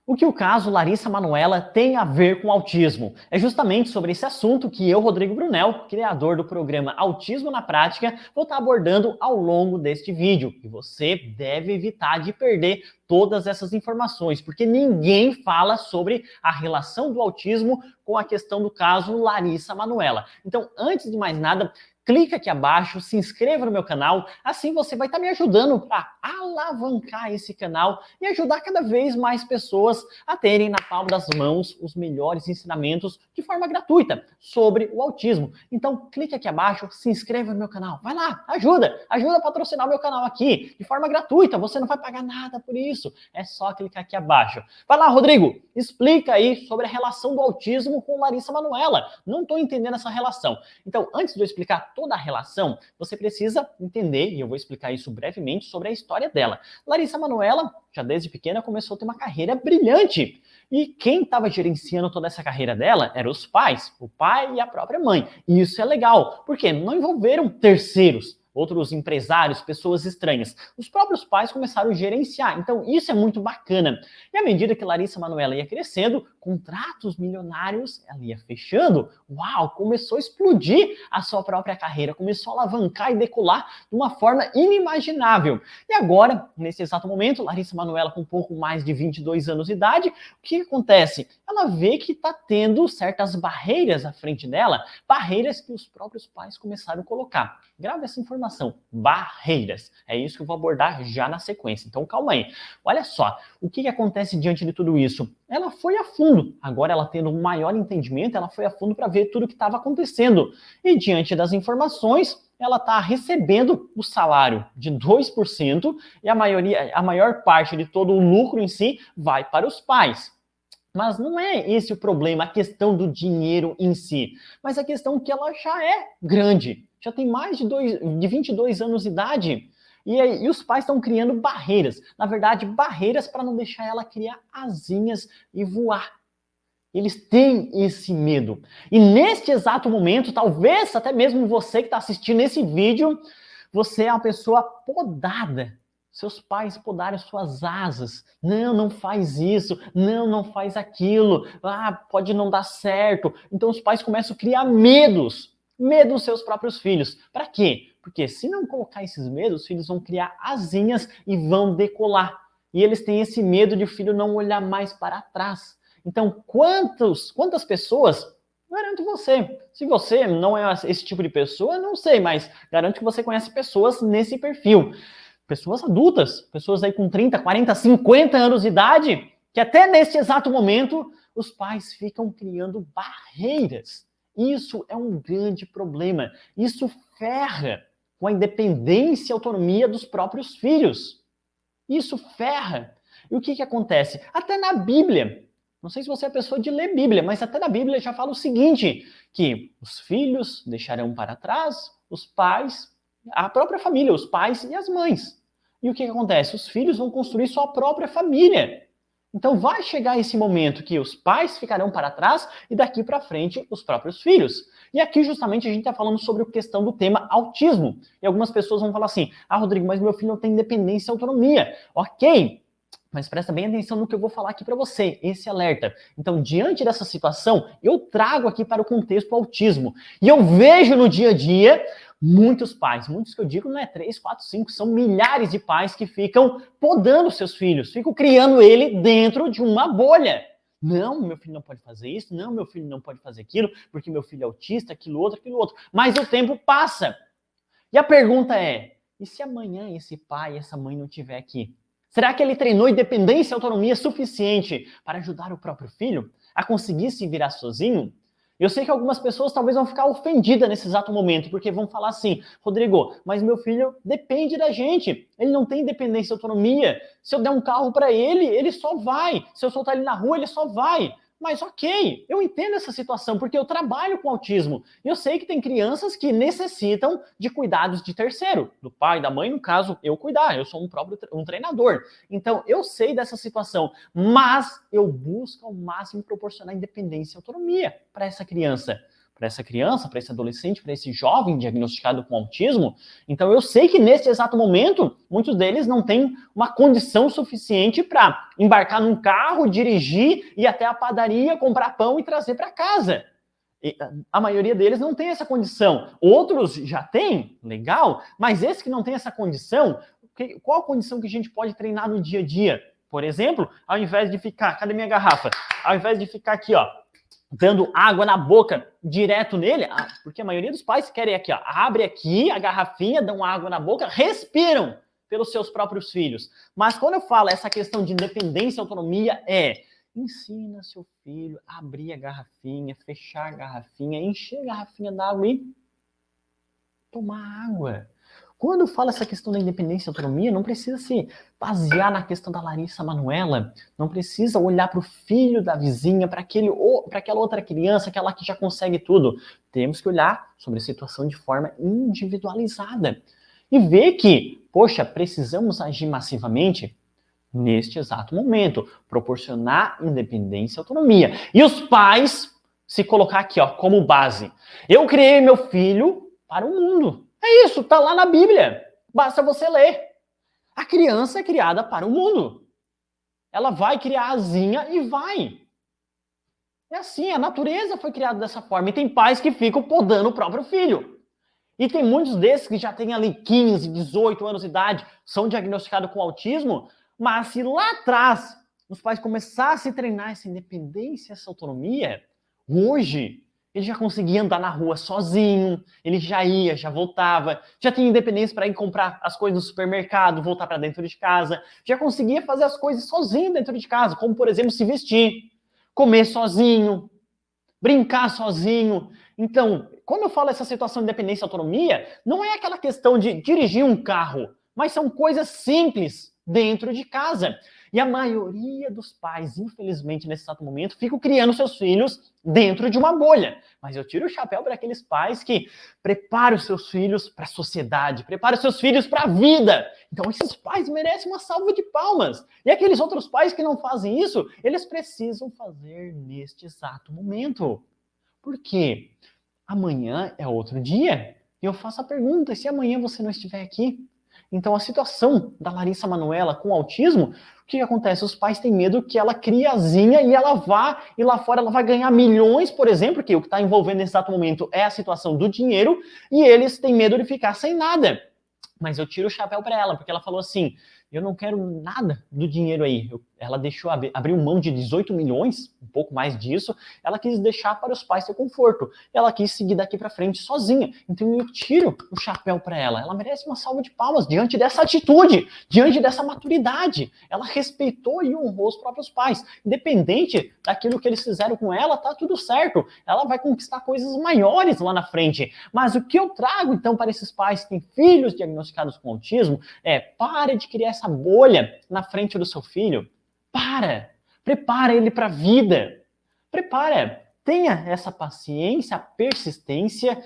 O que o caso Larissa Manoela tem a ver com autismo? É justamente sobre esse assunto que eu, Rodrigo Brunel, criador do programa Autismo na Prática, vou estar abordando ao longo deste vídeo. E você deve evitar de perder todas essas informações, porque ninguém fala sobre a relação do autismo com a questão do caso Larissa Manoela. Então, antes de mais nada, clica aqui abaixo, se inscreva no meu canal, assim você vai estar me ajudando a alavancar esse canal e ajudar cada vez mais pessoas a terem na palma das mãos os melhores ensinamentos de forma gratuita sobre o autismo. Então, clique aqui abaixo, se inscreva no meu canal, vai lá, ajuda a patrocinar o meu canal aqui de forma gratuita, você não vai pagar nada por isso, é só clicar aqui abaixo. Vai lá, Rodrigo, explica aí sobre a relação do autismo com Larissa Manoela, não estou entendendo essa relação. Então, antes de eu explicar toda a relação, você precisa entender, e eu vou explicar isso brevemente, sobre a história dela. Larissa Manoela, já desde pequena, começou a ter uma carreira brilhante. E quem estava gerenciando toda essa carreira dela eram os pais, o pai e a própria mãe. E isso é legal, porque não envolveram terceiros, outros empresários, pessoas estranhas. Os próprios pais começaram a gerenciar, então isso é muito bacana. E à medida que Larissa Manoela ia crescendo, contratos milionários ela ia fechando. Uau, começou a explodir a sua própria carreira, começou a alavancar e decolar de uma forma inimaginável. E agora, nesse exato momento, Larissa Manoela com um pouco mais de 22 anos de idade, o que acontece? Ela vê que está tendo certas barreiras à frente dela, barreiras que os próprios pais começaram a colocar. Grave essa informação, barreiras. É isso que eu vou abordar já na sequência. Então calma aí. Olha só, o que acontece diante de tudo isso? Ela foi a fundo. Agora ela tendo um maior entendimento, ela foi a fundo para ver tudo o que estava acontecendo. E diante das informações, ela está recebendo o salário de 2% e a maior parte de todo o lucro em si vai para os pais. Mas não é esse o problema, a questão do dinheiro em si, mas a questão que ela já é grande, já tem mais de 22 anos de idade, e os pais estão criando barreiras, na verdade, barreiras para não deixar ela criar asinhas e voar. Eles têm esse medo. E neste exato momento, talvez até mesmo você que está assistindo esse vídeo, você é uma pessoa podada. Seus pais podaram suas asas. Não, não faz isso. Não, não faz aquilo. Ah, pode não dar certo. Então os pais começam a criar medos. Medo dos seus próprios filhos. Para quê? Porque se não colocar esses medos, os filhos vão criar asinhas e vão decolar. E eles têm esse medo de o filho não olhar mais para trás. Então, quantas pessoas, garanto você, se você não é esse tipo de pessoa, não sei, mas garanto que você conhece pessoas nesse perfil. Pessoas adultas, pessoas aí com 30, 40, 50 anos de idade, que até nesse exato momento os pais ficam criando barreiras. Isso é um grande problema. Isso ferra com a independência e autonomia dos próprios filhos. Isso ferra. E o que acontece? Até na Bíblia, não sei se você é pessoa de ler Bíblia, mas até na Bíblia já fala o seguinte, que os filhos deixarão para trás os pais, a própria família, os pais e as mães. E o que acontece? Os filhos vão construir sua própria família. Então vai chegar esse momento que os pais ficarão para trás e daqui para frente os próprios filhos. E aqui justamente a gente está falando sobre a questão do tema autismo. E algumas pessoas vão falar assim, Rodrigo, mas meu filho não tem independência e autonomia. Ok, mas presta bem atenção no que eu vou falar aqui para você, esse alerta. Então, diante dessa situação, eu trago aqui para o contexto autismo. E eu vejo no dia a dia muitos pais, muitos que eu digo não é 3, 4, 5, são milhares de pais que ficam podando seus filhos, ficam criando ele dentro de uma bolha. Não, meu filho não pode fazer isso, não, meu filho não pode fazer aquilo, porque meu filho é autista, aquilo outro. Mas o tempo passa. E a pergunta é, e se amanhã esse pai, essa mãe não estiver aqui? Será que ele treinou independência e autonomia suficiente para ajudar o próprio filho a conseguir se virar sozinho? Eu sei que algumas pessoas talvez vão ficar ofendidas nesse exato momento, porque vão falar assim, Rodrigo, mas meu filho depende da gente, ele não tem independência e autonomia, se eu der um carro para ele, ele só vai, se eu soltar ele na rua, ele só vai. Mas ok, eu entendo essa situação, porque eu trabalho com autismo. E eu sei que tem crianças que necessitam de cuidados de terceiro, do pai, da mãe, no caso, eu cuidar, eu sou um treinador. Então, eu sei dessa situação, mas eu busco ao máximo proporcionar independência e autonomia para essa criança. para essa criança, para esse adolescente, para esse jovem diagnosticado com autismo. Então eu sei que nesse exato momento, muitos deles não têm uma condição suficiente para embarcar num carro, dirigir, ir até a padaria, comprar pão e trazer para casa. A maioria deles não tem essa condição. Outros já têm, legal, mas esse que não tem essa condição, qual a condição que a gente pode treinar no dia a dia? Por exemplo, ao invés de ficar, cadê minha garrafa? Ao invés de ficar aqui, ó, dando água na boca direto nele, porque a maioria dos pais querem aqui, ó, abre aqui a garrafinha, dão água na boca, respiram pelos seus próprios filhos. Mas quando eu falo essa questão de independência e autonomia, ensina seu filho a abrir a garrafinha, fechar a garrafinha, encher a garrafinha d'água e tomar água. Quando fala essa questão da independência e autonomia, não precisa se basear na questão da Larissa Manoela, não precisa olhar para o filho da vizinha, para aquela outra criança, aquela que já consegue tudo. Temos que olhar sobre a situação de forma individualizada e ver que, poxa, precisamos agir massivamente neste exato momento, proporcionar independência e autonomia. E os pais se colocar aqui, ó, como base. Eu criei meu filho para o mundo. É isso, tá lá na Bíblia. Basta você ler. A criança é criada para o mundo. Ela vai criar asinha e vai. É assim, a natureza foi criada dessa forma. E tem pais que ficam podando o próprio filho. E tem muitos desses que já têm ali 15, 18 anos de idade, são diagnosticados com autismo, mas se lá atrás os pais começassem a treinar essa independência, essa autonomia, hoje ele já conseguia andar na rua sozinho, ele já ia, já voltava, já tinha independência para ir comprar as coisas no supermercado, voltar para dentro de casa, já conseguia fazer as coisas sozinho dentro de casa, como, por exemplo, se vestir, comer sozinho, brincar sozinho. Então, quando eu falo essa situação de independência e autonomia, não é aquela questão de dirigir um carro, mas são coisas simples dentro de casa. E a maioria dos pais, infelizmente, nesse exato momento, ficam criando seus filhos dentro de uma bolha. Mas eu tiro o chapéu para aqueles pais que preparam os seus filhos para a sociedade, preparam os seus filhos para a vida. Então, esses pais merecem uma salva de palmas. E aqueles outros pais que não fazem isso, eles precisam fazer neste exato momento. Por quê? Amanhã é outro dia. E eu faço a pergunta, e se amanhã você não estiver aqui? Então, a situação da Larissa Manoela com autismo, o que acontece? Os pais têm medo que ela crie asinha e ela vá, e lá fora ela vai ganhar milhões, por exemplo, porque o que está envolvendo nesse exato momento é a situação do dinheiro, e eles têm medo de ficar sem nada. Mas eu tiro o chapéu para ela, porque ela falou assim, eu não quero nada do dinheiro aí. Ela deixou abrir mão de 18 milhões, um pouco mais disso, ela quis deixar para os pais ter conforto. Ela quis seguir daqui para frente sozinha. Então eu tiro o chapéu para ela. Ela merece uma salva de palmas diante dessa atitude, diante dessa maturidade. Ela respeitou e honrou os próprios pais. Independente daquilo que eles fizeram com ela, tá tudo certo. Ela vai conquistar coisas maiores lá na frente. Mas o que eu trago então para esses pais que têm filhos diagnosticados com autismo pare de criar essa bolha na frente do seu filho. Prepara ele para a vida. Tenha essa paciência, a persistência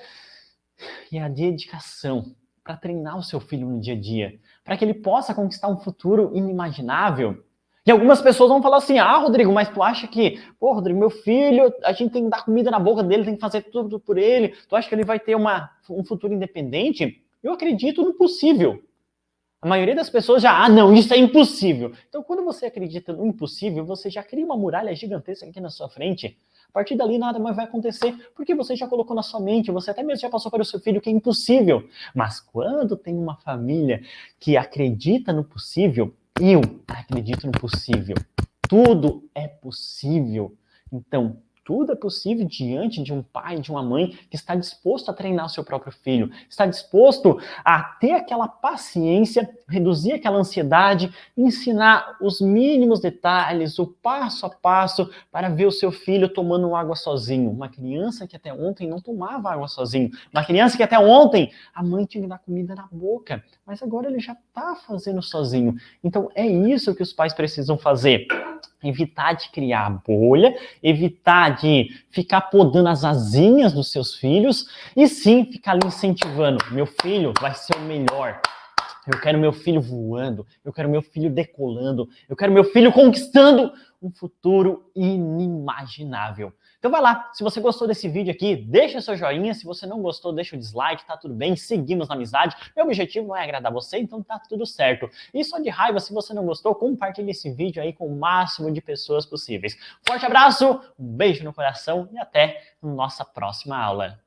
e a dedicação para treinar o seu filho no dia a dia, para que ele possa conquistar um futuro inimaginável. E algumas pessoas vão falar assim, Rodrigo, mas tu acha que, Rodrigo, meu filho, a gente tem que dar comida na boca dele, tem que fazer tudo por ele, tu acha que ele vai ter um futuro independente? Eu acredito no possível. A maioria das pessoas já, não, isso é impossível. Então, quando você acredita no impossível, você já cria uma muralha gigantesca aqui na sua frente. A partir dali, nada mais vai acontecer, porque você já colocou na sua mente, você até mesmo já passou para o seu filho que é impossível. Mas quando tem uma família que acredita no possível, eu acredito no possível. Tudo é possível. Então, tudo é possível diante de um pai, de uma mãe que está disposto a treinar o seu próprio filho, está disposto a ter aquela paciência, reduzir aquela ansiedade, ensinar os mínimos detalhes, o passo a passo, para ver o seu filho tomando água sozinho. Uma criança que até ontem não tomava água sozinho. Uma criança que até ontem a mãe tinha que dar comida na boca, mas agora ele já está fazendo sozinho. Então é isso que os pais precisam fazer. Evitar de criar bolha, evitar de ficar podando as asinhas dos seus filhos e sim ficar ali incentivando. Meu filho vai ser o melhor. Eu quero meu filho voando, eu quero meu filho decolando, eu quero meu filho conquistando um futuro inimaginável. Então vai lá, se você gostou desse vídeo aqui, deixa seu joinha, se você não gostou, deixa o dislike, tá tudo bem, seguimos na amizade. Meu objetivo não é agradar você, então tá tudo certo. E só de raiva, se você não gostou, compartilhe esse vídeo aí com o máximo de pessoas possíveis. Forte abraço, um beijo no coração e até nossa próxima aula.